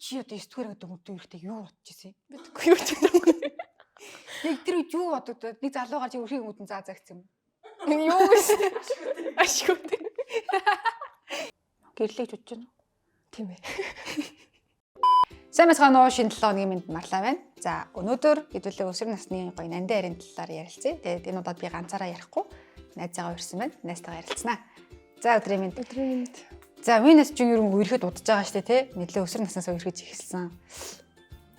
чи одоо 9 дугаар гэдэг өмтөө ирэхдээ юу бодож ирсэн? Мэдгүй юу ч юм. Яг тэр үед юу бодогдоод нэг залуу гарч өрхийн өмтөн заа загцсан юм. Юу вэ? Ашгүй. Гэрлэж бодож байна. Тийм ээ. Сайн мэцхан уу шинэ 7 хоногийн мэнд марлаа байна. За өнөөдөр хэдүүлээ өсвөр насны гоё нандин харин талаар ярилцъя. Тэгээд энэ удаад би ганцаараа ярихгүй найзаагаа ирсэн байна. Найзтайгаа ярилцсанаа. За өдрийн мэнд. Өдрийн мэнд. За минь ч юм үерхэд удаж байгаа штэ тий. Нэлээ өсвөр наснаас үерхэж эхэлсэн.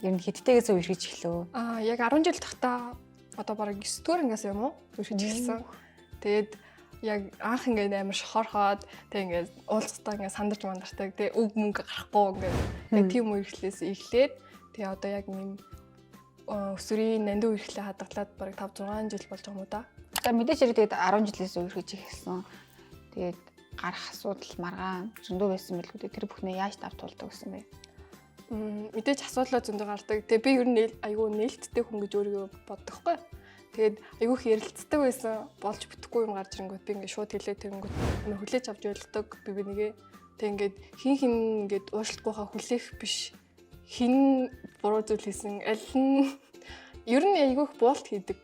Ер нь хэдтэйгээс үерхэж эхлэв. Яг 10 жил тахта одоо бараг 9 дугаар ангиас юм уу? Үерхэж эхэлсэн. Тэгээд яг анх ингээд амар шохорхоод тэг ингээд уулзтаа ингээд сандарч мандартай тэг үг мөнгө гарахгүй ингээд тийм үерхлээс эхлээд тэг одоо яг юм өсвөрийн нандин үерхлээ хадгалаад бараг 5 6 жил болж байгаа юм уу да. За мэдээж хэрэг тэгээд 10 жилээс үерхэж эхэлсэн. Тэгээд гарах асуудал маргаан зөндөө байсан билгүй дээ. Тэр бүхнээ яаж давтуулдаг гэсэн бэ? Мэдээж асуудлаа зөндөө гардаг. Тэгээ би ер нь айгүй нээлттэй хүн гэж өөрийгөө боддоггүй. Тэгээд айгүйх ярилцдаг байсан. Болж бүтэхгүй юм гарч ирэнгүүт би ингээд шууд хэлээ тэрэнгүүт хүлээж авч ойлгодог би нэгээ. Тэг ингээд хин ингээд уушлахгүйхаа хүлээх биш. Хин буруу зүйл хийсэн. Аль нь ер нь айгүйх буулт хийдэг.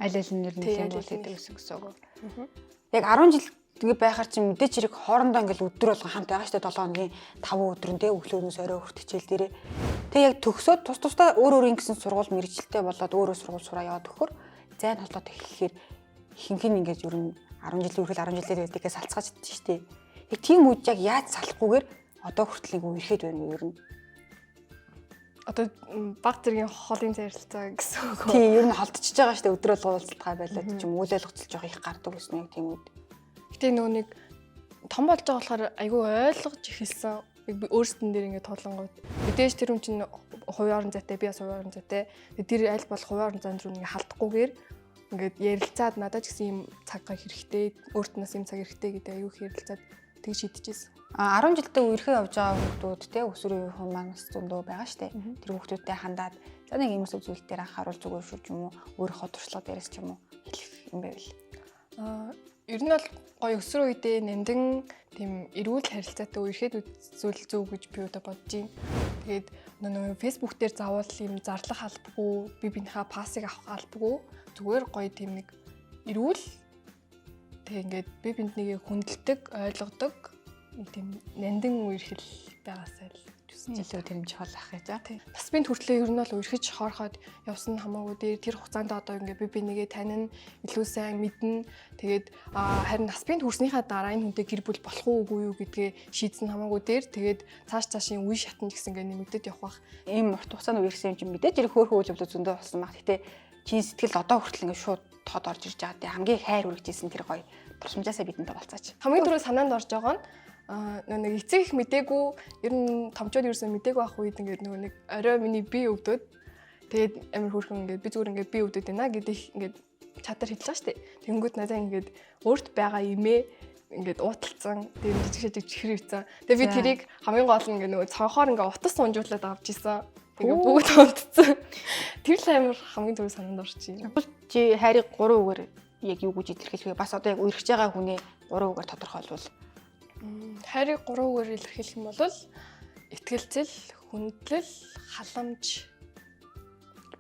Аль нь ер нь буулт хийдэг гэсэн үг. Яг 10 жил тэгээ байхаар чи мэдээч хэрэг хоорондоо ингээл өдөр болгон хамт байгаа штэ 7 хоногийн 5 өдөр нь тэ өглөөнөөс орой хүрэх хичээл дээрээ. Тэг яг төгсөөд тусдаа өөр ингэсэн сургууль мэрэгчлээ болоод өөрөө сургууль сураа яваад өгөхөр зайн холоод эхлэхээр ихэнх нь ингээд ер нь 10 жил үргэлж 10 жилээр байдаггаас салцгааж идэж штэ. Яг тийм үед яг яаж салахгүйгээр одоо хүртэл ингээ үерхэд байна ер нь. Одоо баг зэргийн холын зарилцаа гэсэн үг. Тийм ер нь холдчихж байгаа штэ өдөр болгон уулзалтгаа байлаад ч юм үйл ойлголцолж байгаа их гардаг гэсэн яг тийм үед. Гэтэ нөгөө нэг том болж байгаа болохоор айгүй ойлгож эхэлсэн. Би өөрсдөн дээр ингээд тулангууд. Мэдээж тэр хүн чинь хувийн орон зайтай, би бас хувийн орон зайтай. Тэр аль болох хувийн орон зайн руу ингээд халдахгүйгээр ингээд ярилцаад надад ч гэсэн юм цаг хэрэгтэй, өөрт нас юм цаг хэрэгтэй гэдэг айгүй ярилцаад тэг шийдэжсэн. 10 жилдээ үерхээ явж байгаа хүмүүс те өсвөрийн хүн манаас зөндөө байгаа штэ. Тэр хүмүүстэй хандаад за нэг юм зүйл дээр анхааруул зүгээр шүү ч юм уу өөрийнхөө туршлага дээрээс ч юм уу хэлэх юм байвал. Ер нь бол гоё өсвөр үедээ нандин тийм эрүүл харилцаатай үерхэд үзүүл зөв гэж би одоо бодож байна. Тэгээд нөгөө Facebook дээр заавал юм зарлах албагүй, би бинийхээ пассыг авах албагүй. Зүгээр гоё тийм нэг эрүүл тэг ингээд би бинд нэгийг хүндэлдэг, ойлгодог тийм нандин үерхэл байгаасай л илүү тэрэмж холах гэж байна. Бас бинт хүртлээ ер нь бол үерхэж хоороход явсан хамаагүй дээр тэр хугацаанд одоо ингээд би нэгээ танин илүү сайн мэднэ. Тэгээд харин нас бинт хүрснийхаа дараа энэ хүнтэй гэр бүл болох уугүй юу гэдгээ шийдсэн хамаагүй дээр тэгээд цаашийн үе шатнд гэсэн ингээд нэмэгдээд явах бах. Ийм урт хугацаанд үерхсэн юм чинь мэдээж хэрэг хөөхөн үйл явдал зөндөө болсон баг. Гэтэ чиний сэтгэл одоо хүртэл ингээд шууд тод орж ирж байгаа. Тэ хамгийн хайр үргэжсэн тэр гоё туршимжаасаа бидэнтэй болцооч. Хамгийн түрүү санаанд орж байгаа нь нэг эцэг их мдээгүй ер нь томчууд ерөөсөө мдээгүй ах үед ингээд нөгөө нэг орой миний бие өвдөд тэгээд амар хөөрхөн ингээд би зүгээр ингээд бие өвдөд байна гэдэг ингээд чатар хэлж байгаа штэ. Тэнгүүд надаа ингээд өөрт байгаа имээ ингээд ууталцсан тэгээд жижиг чихэр ивцэн. Тэгээд би тэрийг хамгийн гол нь ингээд нөгөө цонхоор ингээд утас сунжуулаад авч исэн. Тэгээд бүгд унтцсан. Тэр л амар хамгийн түрүү санаанд орчих. Чи хайрыг 3 үгээр яг юу гэж илэрхийлэх вэ? Бас одоо яг үерхэж байгаа хүнээ 3 үгээр тодорхойлвол хайрыг 3 үгээр илэрхийлэх юм бол итгэлцэл, хүндлэл, халамж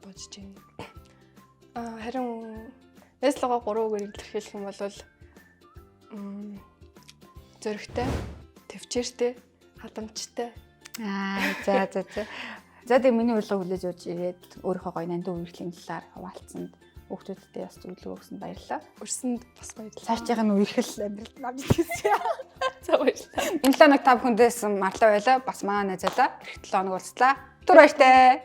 бодож байна. Харин найзлага 3 үгээр илэрхийлэх юм бол зөрөгтэй, төвчээртэй, халамжтай. За. За тэгээ миний урилга хүлээж авч ирээд өөрийнхөө гоё нандин үерхлийн талаар хуваалцсанд хүүхдүүдтэй бас зөвлөгөө өгсөнд баярлалаа. Өрсөнд бас баярлалаа. Цаашдын үерхэл амьдрал авч ирсэн. За баярлалаа. Энэ 7 хоног та бүхэндээс марлаа байла. Бас манай найзалаа. Эх 7 хоног уулзлаа. Түр баяртай.